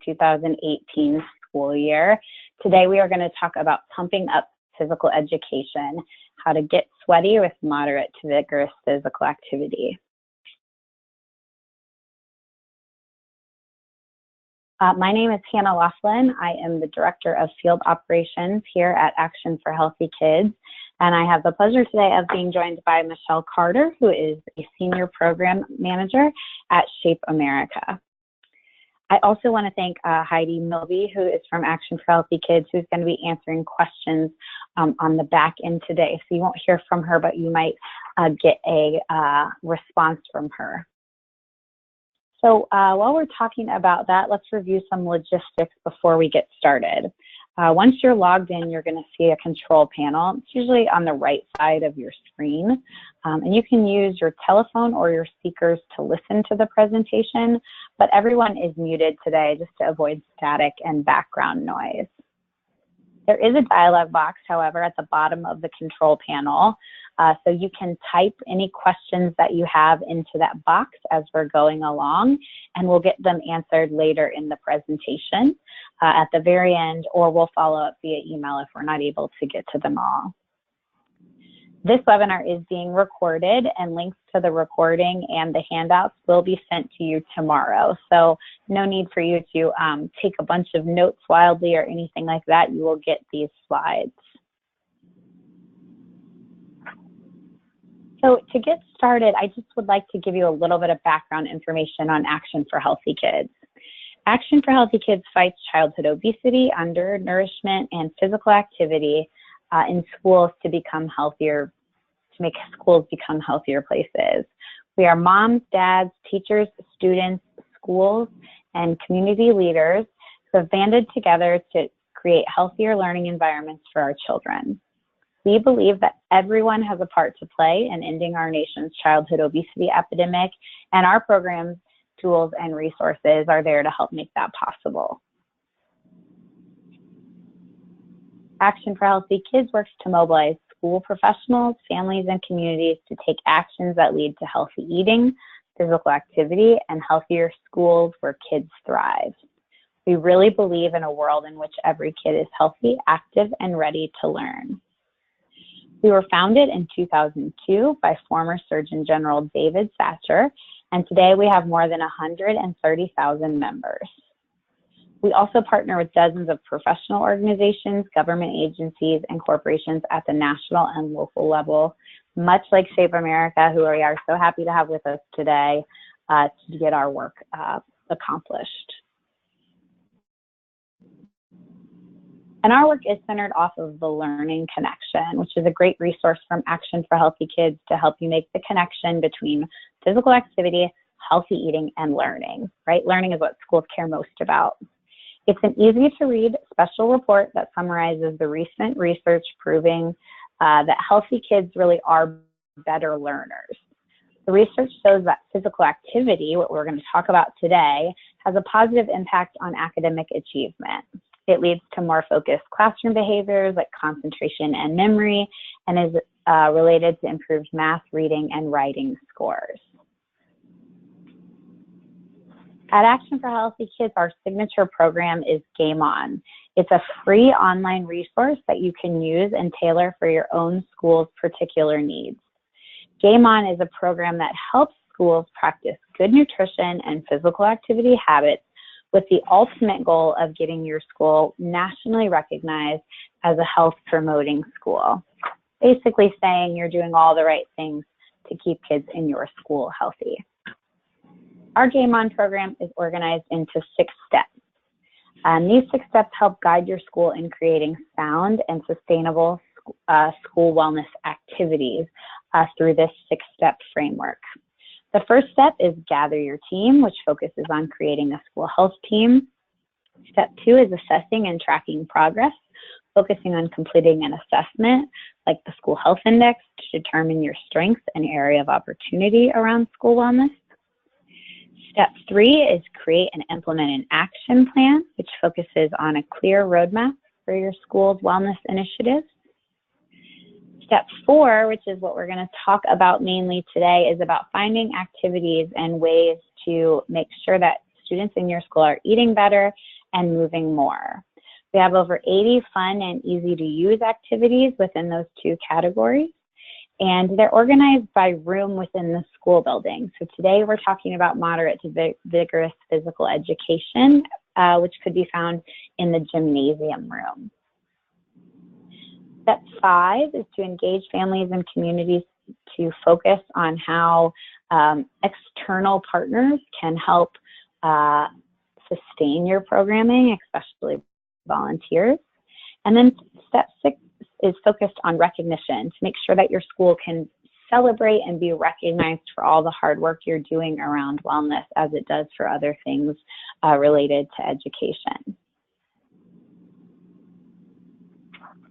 2018 school year. Today we are going to talk about pumping up physical education, how to get sweaty with moderate to vigorous physical activity. My name is Hannah Laughlin. I am the Director of Field Operations here at Action for Healthy Kids. And I have the pleasure today of being joined by Michelle Carter, who is a Senior Program Manager at Shape America. I also want to thank Heidi Milby, who is from Action for Healthy Kids, who's going to be answering questions on the back end today. So you won't hear from her, but you might get a response from her. So while we're talking about that, let's review some logistics before we get started. Once you're logged in, you're going to see a control panel. It's usually on the right side of your screen. And you can use your telephone or your speakers to listen to the presentation, but everyone is muted today just to avoid static and background noise. There is a dialog box, however, at the bottom of the control panel. So you can type any questions that you have into that box as we're going along, and we'll get them answered later in the presentation at the very end, or we'll follow up via email if we're not able to get to them all. This webinar is being recorded, and links to the recording and the handouts will be sent to you tomorrow. So no need for you to take a bunch of notes wildly or anything like that. You will get these slides. So to get started, I just would like to give you a little bit of background information on Action for Healthy Kids. Action for Healthy Kids fights childhood obesity, undernourishment, and physical activity in schools to become healthier, to make schools become healthier places. We are moms, dads, teachers, students, schools, and community leaders who have banded together to create healthier learning environments for our children. We believe that everyone has a part to play in ending our nation's childhood obesity epidemic, and our programs, tools, and resources are there to help make that possible. Action for Healthy Kids works to mobilize school professionals, families, and communities to take actions that lead to healthy eating, physical activity, and healthier schools where kids thrive. We really believe in a world in which every kid is healthy, active, and ready to learn. We were founded in 2002 by former Surgeon General David Satcher, and today we have more than 130,000 members. We also partner with dozens of professional organizations, government agencies, and corporations at the national and local level, much like Shape America, who we are so happy to have with us today to get our work accomplished. And our work is centered off of the Learning Connection, which is a great resource from Action for Healthy Kids to help you make the connection between physical activity, healthy eating, and learning, right? Learning is what schools care most about. It's an easy-to-read special report that summarizes the recent research proving that healthy kids really are better learners. The research shows that physical activity, what we're going to talk about today, has a positive impact on academic achievement. It leads to more focused classroom behaviors like concentration and memory, and is related to improved math, reading, and writing scores. At Action for Healthy Kids, our signature program is Game On. It's a free online resource that you can use and tailor for your own school's particular needs. Game On is a program that helps schools practice good nutrition and physical activity habits with the ultimate goal of getting your school nationally recognized as a health-promoting school. Basically saying you're doing all the right things to keep kids in your school healthy. Our Game On program is organized into 6 steps. And these 6 steps help guide your school in creating sound and sustainable school wellness activities through this 6-step framework. The first step is gather your team, which focuses on creating a school health team. Step 2 is assessing and tracking progress, focusing on completing an assessment like the School Health Index to determine your strengths and area of opportunity around school wellness. Step 3 is create and implement an action plan, which focuses on a clear roadmap for your school's wellness initiatives. Step 4, which is what we're going to talk about mainly today, is about finding activities and ways to make sure that students in your school are eating better and moving more. We have over 80 fun and easy to use activities within those 2 categories. And they're organized by room within the school building. So today we're talking about moderate to vigorous physical education, which could be found in the gymnasium room. Step 5 is to engage families and communities to focus on how external partners can help sustain your programming, especially volunteers. And then step 6 is focused on recognition to make sure that your school can celebrate and be recognized for all the hard work you're doing around wellness, as it does for other things related to education.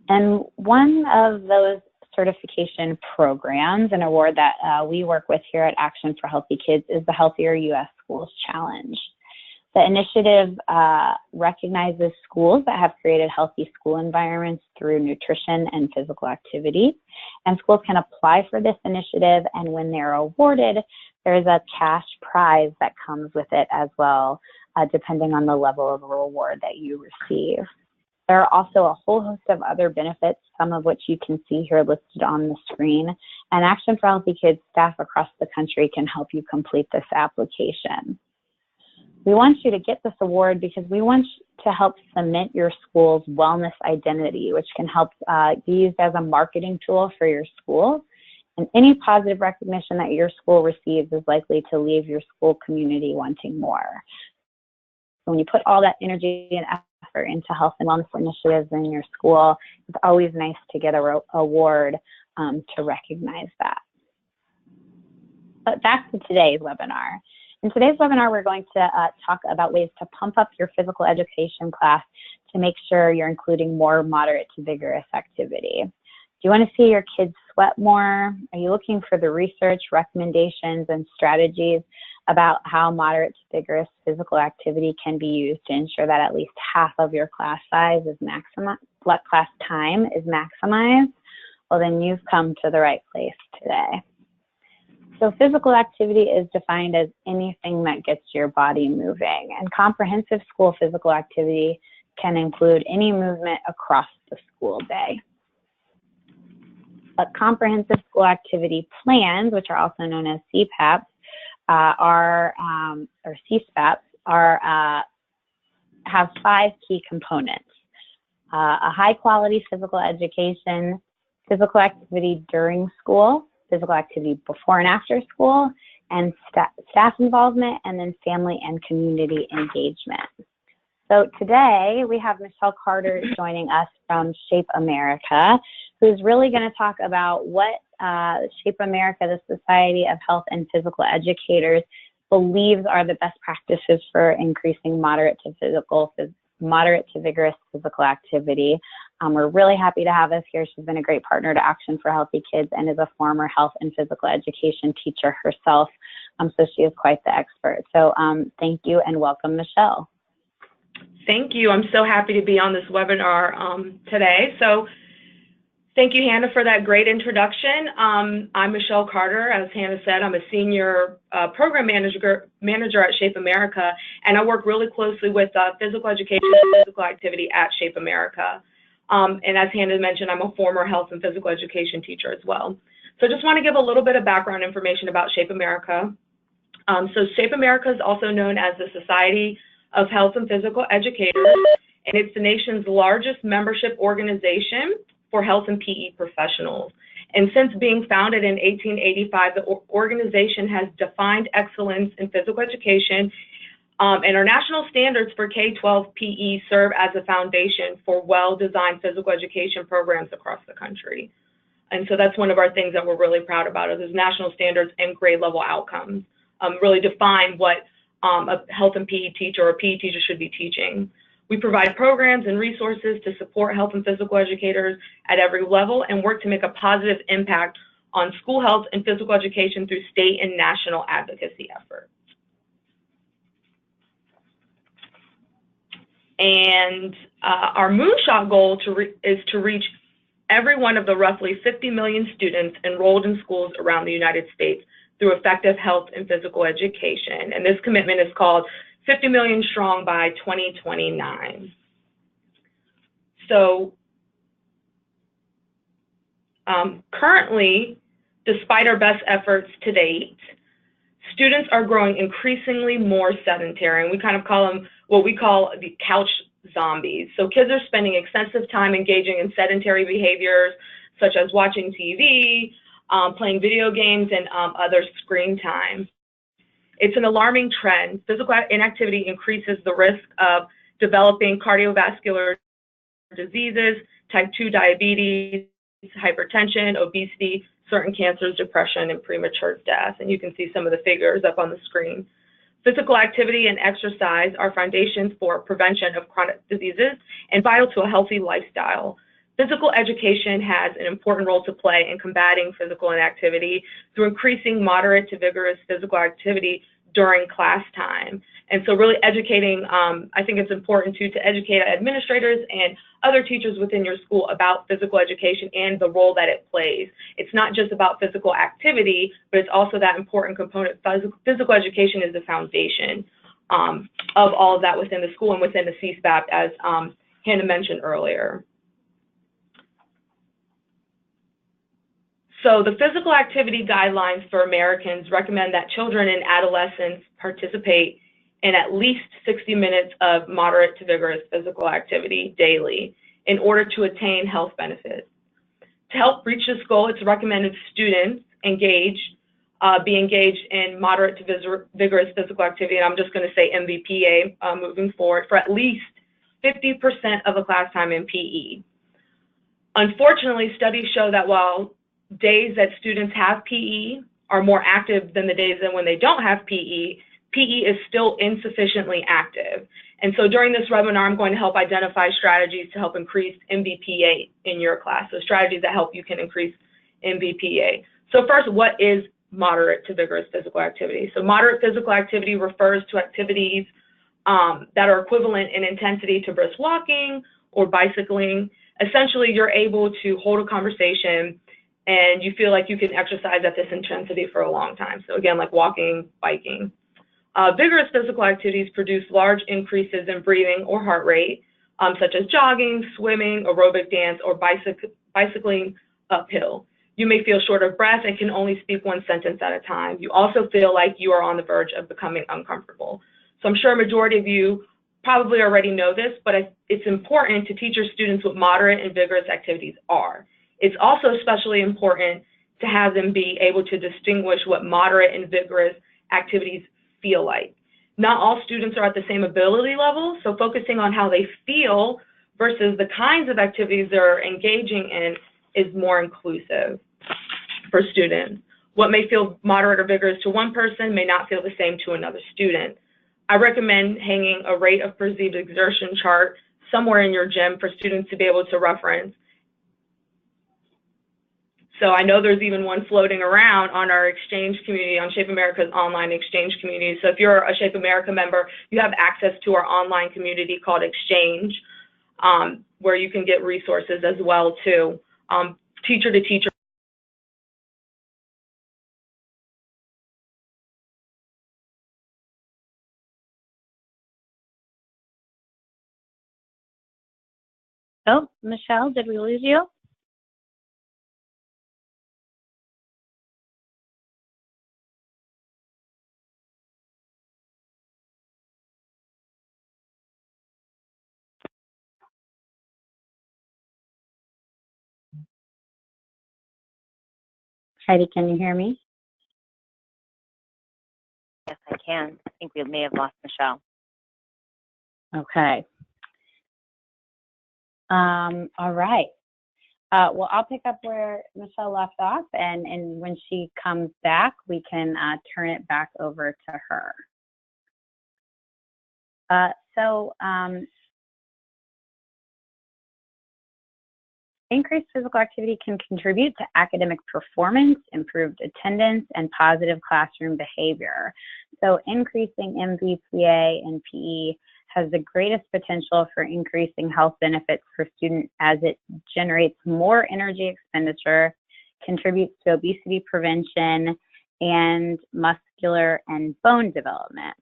And one of those certification programs and award that we work with here at Action for Healthy Kids is the Healthier U.S. Schools Challenge. The initiative recognizes schools that have created healthy school environments through nutrition and physical activity. And schools can apply for this initiative, and when they're awarded, there's a cash prize that comes with it as well, depending on the level of reward that you receive. There are also a whole host of other benefits, some of which you can see here listed on the screen. And Action for Healthy Kids staff across the country can help you complete this application. We want you to get this award because we want to help cement your school's wellness identity, which can help be used as a marketing tool for your school. And any positive recognition that your school receives is likely to leave your school community wanting more. When you put all that energy and effort into health and wellness initiatives in your school, it's always nice to get an award to recognize that. But back to today's webinar. In today's webinar, we're going to talk about ways to pump up your physical education class to make sure you're including more moderate to vigorous activity. Do you want to see your kids sweat more? Are you looking for the research, recommendations, and strategies about how moderate to vigorous physical activity can be used to ensure that at least half of your class size is class time is maximized? Well, then you've come to the right place today. So physical activity is defined as anything that gets your body moving, and comprehensive school physical activity can include any movement across the school day. But comprehensive school activity plans, which are also known as CPAPs, or CSPAPs, have 5 key components: a high quality physical education, physical activity during school, physical activity before and after school, and staff involvement, and then family and community engagement. So today we have Michelle Carter joining us from Shape America, who's really going to talk about what Shape America, the Society of Health and Physical Educators, believes are the best practices for increasing moderate to vigorous physical activity. We're really happy to have us here. She's been a great partner to Action for Healthy Kids and is a former health and physical education teacher herself. So she is quite the expert. So thank you and welcome, Michelle. Thank you. I'm so happy to be on this webinar today. So thank you, Hannah, for that great introduction. I'm Michelle Carter. As Hannah said, I'm a senior program manager at Shape America, and I work really closely with physical education and physical activity at Shape America. And as Hannah mentioned, I'm a former health and physical education teacher as well. So I just want to give a little bit of background information about Shape America. So Shape America is also known as the Society of Health and Physical Educators, and it's the nation's largest membership organization for health and PE professionals. And since being founded in 1885, the organization has defined excellence in physical education, and our national standards for K-12 PE serve as a foundation for well-designed physical education programs across the country. And so that's one of our things that we're really proud about, is those national standards and grade level outcomes really define what a health and PE teacher or a PE teacher should be teaching. We provide programs and resources to support health and physical educators at every level and work to make a positive impact on school health and physical education through state and national advocacy efforts. And our Moonshot Goal is to reach every one of the roughly 50 million students enrolled in schools around the United States through effective health and physical education. And this commitment is called 50 million strong by 2029. So currently, despite our best efforts to date, students are growing increasingly more sedentary, and we kind of call them what we call the couch zombies. So kids are spending extensive time engaging in sedentary behaviors such as watching TV, playing video games, and other screen time. It's an alarming trend. Physical inactivity increases the risk of developing cardiovascular diseases, type 2 diabetes, hypertension, obesity, certain cancers, depression, and premature death. And you can see some of the figures up on the screen. Physical activity and exercise are foundations for prevention of chronic diseases and vital to a healthy lifestyle. Physical education has an important role to play in combating physical inactivity through increasing moderate to vigorous physical activity during class time. And so really educating, I think it's important to educate administrators and other teachers within your school about physical education and the role that it plays. It's not just about physical activity, but it's also that important component. Physical education is the foundation of all of that within the school and within the CSPAP, as Hannah mentioned earlier. So the physical activity guidelines for Americans recommend that children and adolescents participate in at least 60 minutes of moderate to vigorous physical activity daily in order to attain health benefits. To help reach this goal, it's recommended students be engaged in moderate to vigorous physical activity, and I'm just going to say MVPA moving forward, for at least 50% of the class time in PE. Unfortunately, studies show that while days that students have PE are more active than the days when they don't have PE, PE is still insufficiently active. And so during this webinar, I'm going to help identify strategies to help increase MVPA in your class. So strategies that help you can increase MVPA. So first, what is moderate to vigorous physical activity? So moderate physical activity refers to activities that are equivalent in intensity to brisk walking or bicycling. Essentially, you're able to hold a conversation and you feel like you can exercise at this intensity for a long time. So again, like walking, biking. Vigorous physical activities produce large increases in breathing or heart rate, such as jogging, swimming, aerobic dance, or bicycling uphill. You may feel short of breath and can only speak one sentence at a time. You also feel like you are on the verge of becoming uncomfortable. So I'm sure a majority of you probably already know this, but it's important to teach your students what moderate and vigorous activities are. It's also especially important to have them be able to distinguish what moderate and vigorous activities feel like. Not all students are at the same ability level, so focusing on how they feel versus the kinds of activities they're engaging in is more inclusive for students. What may feel moderate or vigorous to one person may not feel the same to another student. I recommend hanging a rate of perceived exertion chart somewhere in your gym for students to be able to reference. So I know there's even one floating around on our exchange community, on Shape America's online exchange community. So if you're a Shape America member, you have access to our online community called Exchange, where you can get resources as well too, teacher to teacher. Oh, Michelle, did we lose you? Heidi, can you hear me? Yes, I can. I think we may have lost Michelle. Okay. All right. Well, I'll pick up where Michelle left off, and when she comes back, we can turn it back over to her. Increased physical activity can contribute to academic performance, improved attendance, and positive classroom behavior. So increasing MVPA and PE has the greatest potential for increasing health benefits for students as it generates more energy expenditure, contributes to obesity prevention, and muscular and bone development.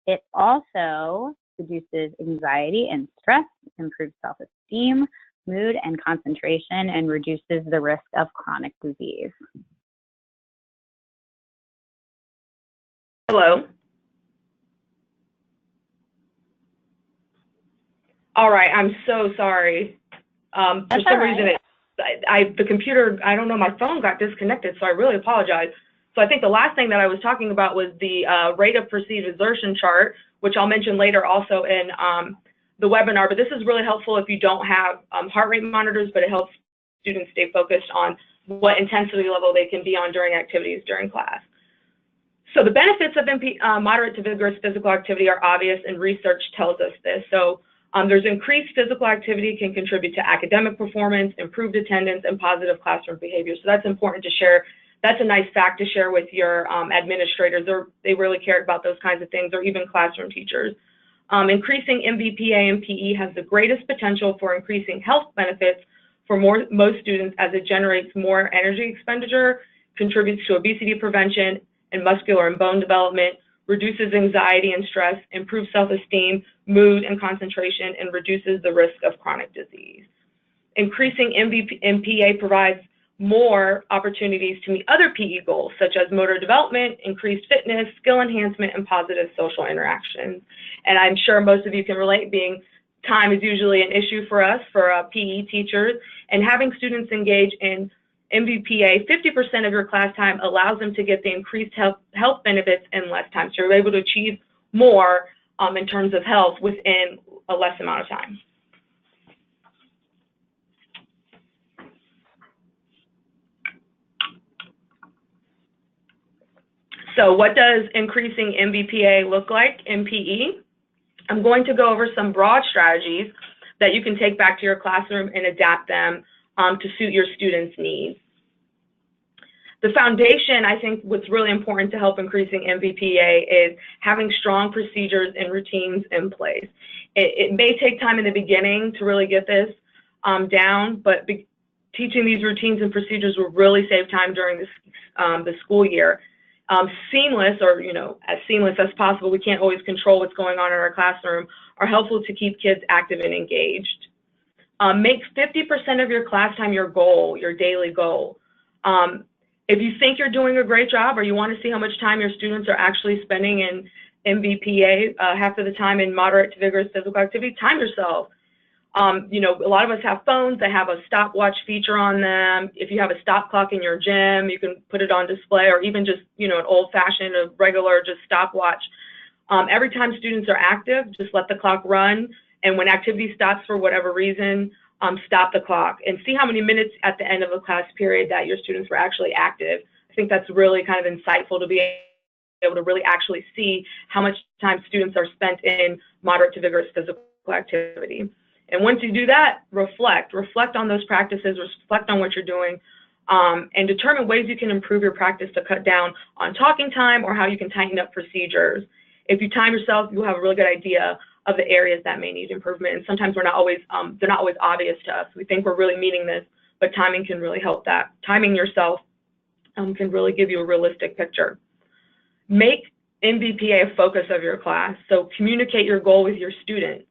It also reduces anxiety and stress, improves self-esteem, mood and concentration, and reduces the risk of chronic disease. Hello. All right, I'm so sorry. For some reason, the computer, I don't know, my phone got disconnected, so I really apologize. So I think the last thing that I was talking about was the rate of perceived exertion chart, which I'll mention later also in the webinar, but this is really helpful if you don't have heart rate monitors, but it helps students stay focused on what intensity level they can be on during activities during class. So the benefits of moderate to vigorous physical activity are obvious, and research tells us this. So there's increased physical activity can contribute to academic performance, improved attendance, and positive classroom behavior. So that's important to share. That's a nice fact to share with your administrators. They really care about those kinds of things, or even classroom teachers. Increasing MVPA and PE has the greatest potential for increasing health benefits for most students, as it generates more energy expenditure, contributes to obesity prevention and muscular and bone development, reduces anxiety and stress, improves self-esteem, mood and concentration, and reduces the risk of chronic disease. Increasing MVPA provides more opportunities to meet other PE goals, such as motor development, increased fitness, skill enhancement, and positive social interactions. And I'm sure most of you can relate, being time is usually an issue for us, for PE teachers, and having students engage in MVPA, 50% of your class time allows them to get the increased health benefits in less time. So you're able to achieve more in terms of health within a less amount of time. So what does increasing MVPA look like in PE? I'm going to go over some broad strategies that you can take back to your classroom and adapt them to suit your students' needs. The foundation, I think what's really important to help increasing MVPA is having strong procedures and routines in place. It may take time in the beginning to really get this down, but teaching these routines and procedures will really save time during this, the school year. Seamless, or as seamless as possible, we can't always control what's going on in our classroom, are helpful to keep kids active and engaged. Make 50% of your class time your goal, your daily goal. If you think you're doing a great job, or you want to see how much time your students are actually spending in MVPA, half of the time in moderate to vigorous physical activity, time yourself. A lot of us have phones that have a stopwatch feature on them. If you have a stop clock in your gym, you can put it on display, or even just, an old-fashioned, a regular just stopwatch. Every time students are active, just let the clock run, and when activity stops for whatever reason, stop the clock and see how many minutes at the end of a class period that your students were actually active. I think that's really kind of insightful to be able to really actually see how much time students are spent in moderate to vigorous physical activity. And once you do that, reflect on those practices, reflect on what you're doing, and determine ways you can improve your practice to cut down on talking time, or how you can tighten up procedures. If you time yourself, you'll have a really good idea of the areas that may need improvement. And sometimes they're not always obvious to us. We think we're really meeting this, but timing can really help that. Timing yourself can really give you a realistic picture. Make MVPA a focus of your class. So communicate your goal with your students.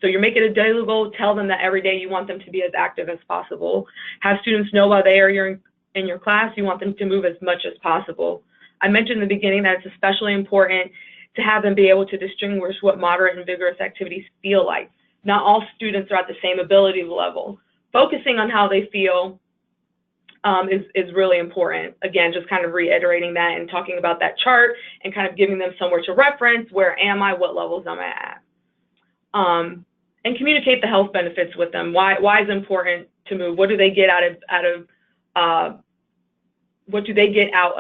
So you're making a daily goal, tell them that every day you want them to be as active as possible. Have students know while they are in your class, you want them to move as much as possible. I mentioned in the beginning that it's especially important to have them be able to distinguish what moderate and vigorous activities feel like. Not all students are at the same ability level. Focusing on how they feel is really important. Again, just kind of reiterating that and talking about that chart and kind of giving them somewhere to reference. Where am I? What levels am I at? And communicate the health benefits with them. Why is it important to move? What do they get out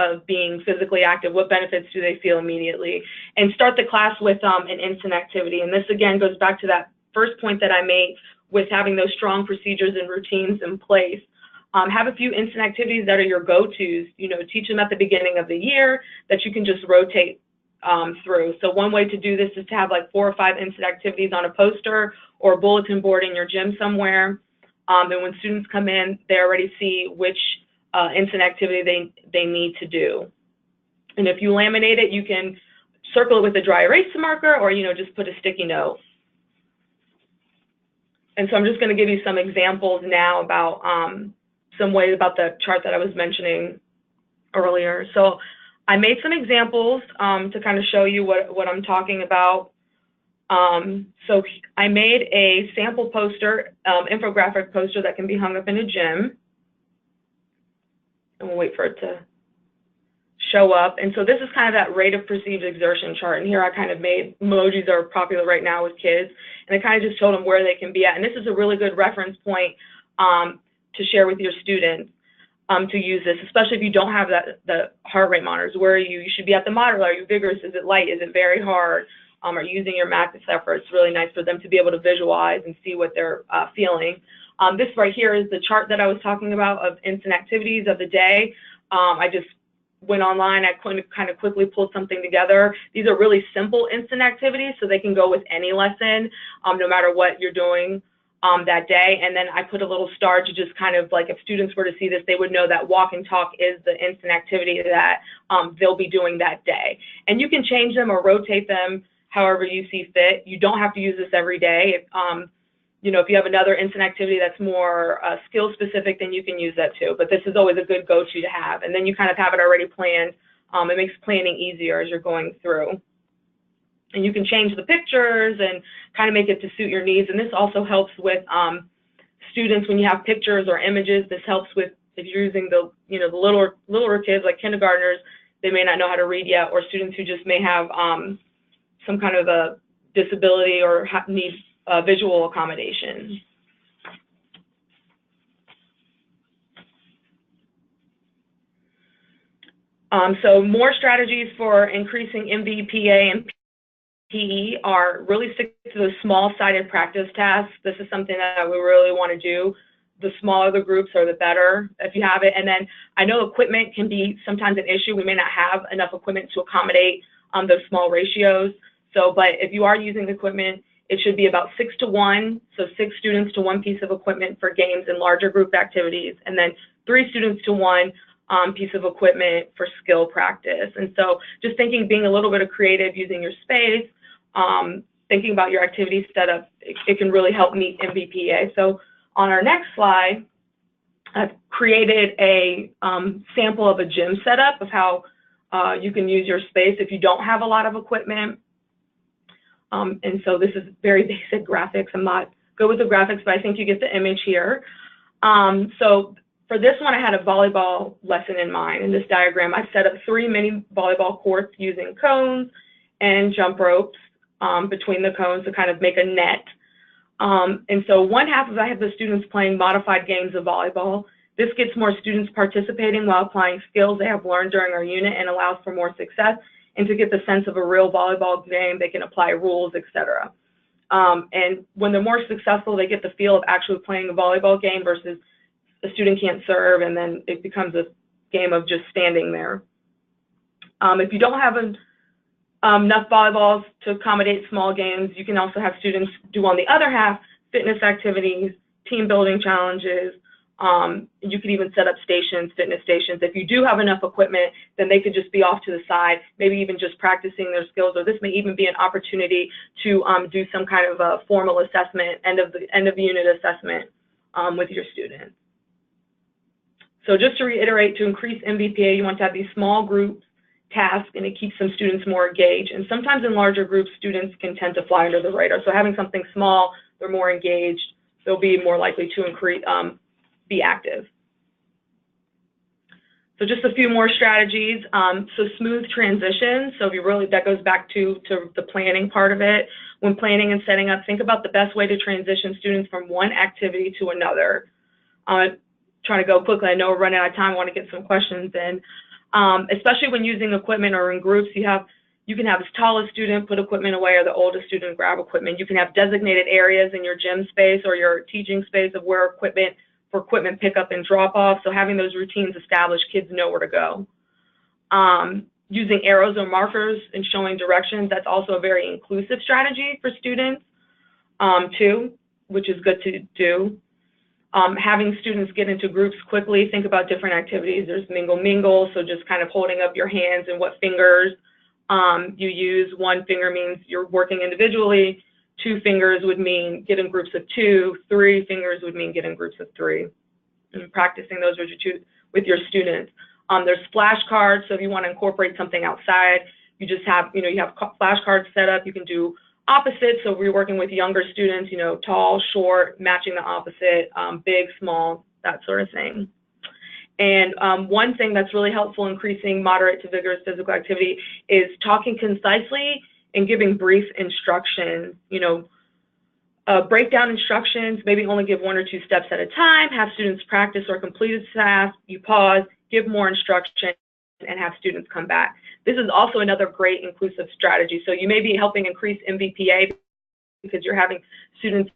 of being physically active? What benefits do they feel immediately? And start the class with an instant activity. And this again goes back to that first point that I made with having those strong procedures and routines in place. Have a few instant activities that are your go-tos. Teach them at the beginning of the year that you can just rotate through. So one way to do this is to have like 4 or 5 instant activities on a poster or a bulletin board in your gym somewhere. And when students come in, they already see which instant activity they need to do. And if you laminate it, you can circle it with a dry erase marker, or, just put a sticky note. And so I'm just going to give you some examples now about some ways about the chart that I was mentioning earlier. So I made some examples to kind of show you what I'm talking about. So I made a sample poster, infographic poster that can be hung up in a gym. And we'll wait for it to show up. And so this is kind of that rate of perceived exertion chart. And here I kind of made emojis that are popular right now with kids. And I kind of just told them where they can be at. And this is a really good reference point to share with your students to use this, especially if you don't have the heart rate monitors. Where are you? You should be at the moderate. Are you vigorous? Is it light? Is it very hard? Are you using your max effort? It's really nice for them to be able to visualize and see what they're feeling. This right here is the chart that I was talking about of instant activities of the day. I just went online, I kind of quickly pulled something together. These are really simple instant activities, so they can go with any lesson, no matter what you're doing that day. And then I put a little star to just kind of like, if students were to see this, they would know that walk and talk is the instant activity that they'll be doing that day. And you can change them or rotate them however you see fit. You don't have to use this every day. If you have another instant activity that's more skill specific, then you can use that too. But this is always a good go-to to have. And then you kind of have it already planned. It makes planning easier as you're going through. And you can change the pictures and kind of make it to suit your needs. And this also helps with students when you have pictures or images. This helps with if you're using the littler kids like kindergartners, they may not know how to read yet, or students who just may have some kind of a disability or need visual accommodation. So more strategies for increasing MVPA and PE are really stick to those small-sided practice tasks. This is something that we really want to do. The smaller the groups are, the better if you have it. And then I know equipment can be sometimes an issue. We may not have enough equipment to accommodate those small ratios. But if you are using equipment, it should be about 6 to 1, so 6 students to 1 piece of equipment for games and larger group activities, and then 3 students to 1 piece of equipment for skill practice. And so just being a little bit of creative using your space, thinking about your activity setup, it can really help meet MVPA. So on our next slide, I've created a sample of a gym setup of how you can use your space if you don't have a lot of equipment. And so this is very basic graphics. I'm not good with the graphics, but I think you get the image here. So for this one, I had a volleyball lesson in mind. In this diagram, I've set up 3 mini volleyball courts using cones and jump ropes between the cones to kind of make a net. And so one half of I have the students playing modified games of volleyball. This gets more students participating while applying skills they have learned during our unit and allows for more success. And to get the sense of a real volleyball game, they can apply rules, etc. And when they're more successful, they get the feel of actually playing a volleyball game versus a student can't serve, and then it becomes a game of just standing there. If you don't have enough volleyballs to accommodate small games, you can also have students do on the other half fitness activities, team building challenges. You could even set up stations, fitness stations. If you do have enough equipment, then they could just be off to the side, maybe even just practicing their skills, or this may even be an opportunity to do some kind of a formal assessment, end of the unit assessment with your students. So just to reiterate, to increase MVPA, you want to have these small group tasks, and it keeps some students more engaged. And sometimes in larger groups, students can tend to fly under the radar. So having something small, they're more engaged, they'll be more likely to increase, be active. So just a few more strategies. So smooth transition. So if you really, that goes back to the planning part of it. When planning and setting up, think about the best way to transition students from one activity to another. Trying to go quickly. I know we're running out of time. I want to get some questions in. Especially when using equipment or in groups, you can have the tallest student put equipment away or the oldest student grab equipment. You can have designated areas in your gym space or your teaching space of where equipment pickup and drop off. So having those routines established, kids know where to go. Using arrows or markers and showing directions, that's also a very inclusive strategy for students too, which is good to do. Having students get into groups quickly, think about different activities. There's mingle, so just kind of holding up your hands and what fingers You use one finger means you're working individually. 2 fingers would mean get in groups of 2. 3 fingers would mean get in groups of 3. And practicing those with your students. There's flashcards, so if you want to incorporate something outside, you just have, you have flashcards set up. You can do opposites, so we're working with younger students, tall, short, matching the opposite, big, small, that sort of thing. And one thing that's really helpful increasing moderate to vigorous physical activity is talking concisely and giving brief instructions. Break down instructions, maybe only give 1 or 2 steps at a time, have students practice or complete a task, you pause, give more instruction, and have students come back. This is also another great inclusive strategy. So you may be helping increase MVPA because you're having students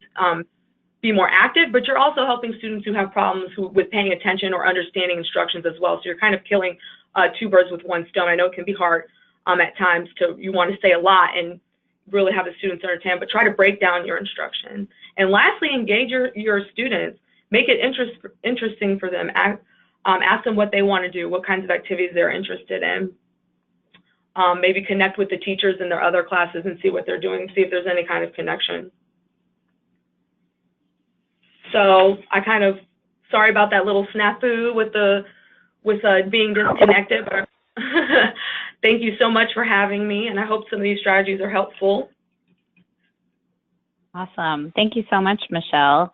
be more active, but you're also helping students who have problems with paying attention or understanding instructions as well. So you're kind of killing 2 birds with 1 stone. I know it can be hard at times you want to say a lot and really have the students understand, but try to break down your instruction. And lastly, engage your students. Make it interesting for them. Ask them what they want to do, what kinds of activities they're interested in. Maybe connect with the teachers in their other classes and see what they're doing, see if there's any kind of connection. So sorry about that little snafu with being disconnected, but thank you so much for having me, and I hope some of these strategies are helpful. Awesome. Thank you so much, Michelle.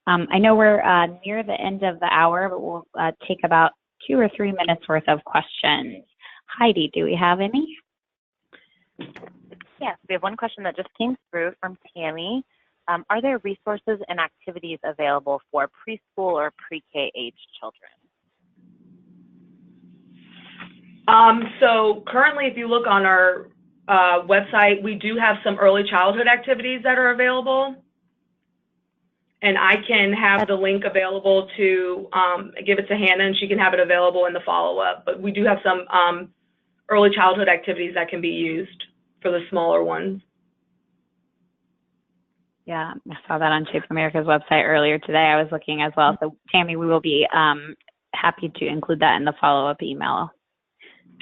I know we're near the end of the hour, but we'll take about 2 or 3 minutes worth of questions. Heidi, do we have any? Yes, we have one question that just came through from Tammy. Are there resources and activities available for preschool or pre-K age children? So currently, if you look on our website, we do have some early childhood activities that are available. And I can have the link available to give it to Hannah, and she can have it available in the follow-up. But we do have some early childhood activities that can be used for the smaller ones. Yeah, I saw that on Shape America's website earlier today. I was looking as well. So, Tammy, we will be happy to include that in the follow-up email.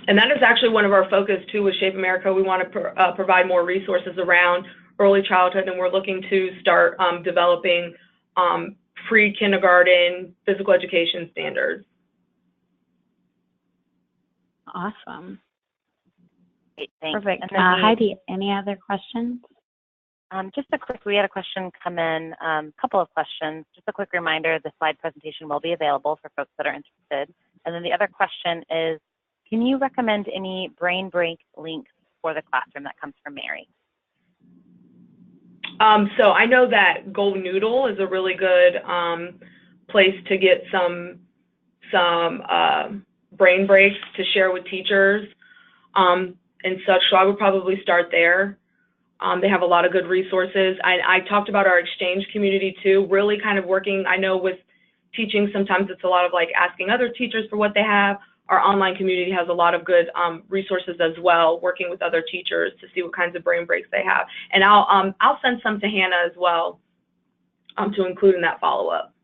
And that is actually one of our focus, too, with Shape America. We want to provide more resources around early childhood, and we're looking to start developing pre-kindergarten physical education standards. Awesome. Great, thanks. Perfect. Heidi, any other questions? We had a question come in, couple of questions. Just a quick reminder, the slide presentation will be available for folks that are interested. And then the other question is, can you recommend any brain break links for the classroom? That comes from Mary. So I know that Go Noodle is a really good place to get some brain breaks to share with teachers and such. So I would probably start there. They have a lot of good resources. I talked about our exchange community too, really kind of working. I know with teaching, sometimes it's a lot of like asking other teachers for what they have. Our online community has a lot of good resources as well, working with other teachers to see what kinds of brain breaks they have. And I'll send some to Hannah as well to include in that follow-up.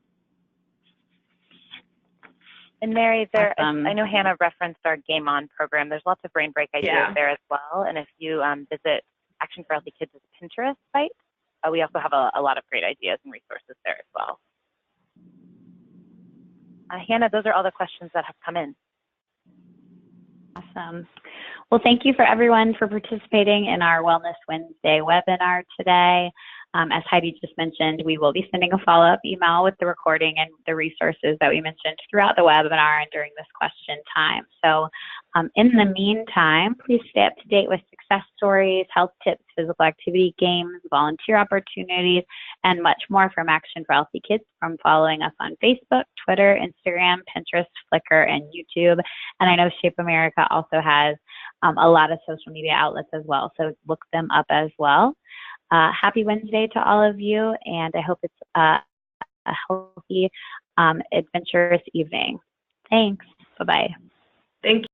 And Mary, I know Hannah referenced our Game On program. There's lots of brain break ideas there as well. And if you visit Action for Healthy Kids' Pinterest site, we also have a lot of great ideas and resources there as well. Hannah, those are all the questions that have come in. Awesome. Well, thank you for everyone for participating in our Wellness Wednesday webinar today. As Heidi just mentioned, we will be sending a follow-up email with the recording and the resources that we mentioned throughout the webinar and during this question time. So in the meantime, please stay up to date with success stories, health tips, physical activity games, volunteer opportunities, and much more from Action for Healthy Kids from following us on Facebook, Twitter, Instagram, Pinterest, Flickr, and YouTube. And I know Shape America also has a lot of social media outlets as well, so look them up as well. Happy Wednesday to all of you, and I hope it's a healthy, adventurous evening. Thanks. Bye-bye. Thank you.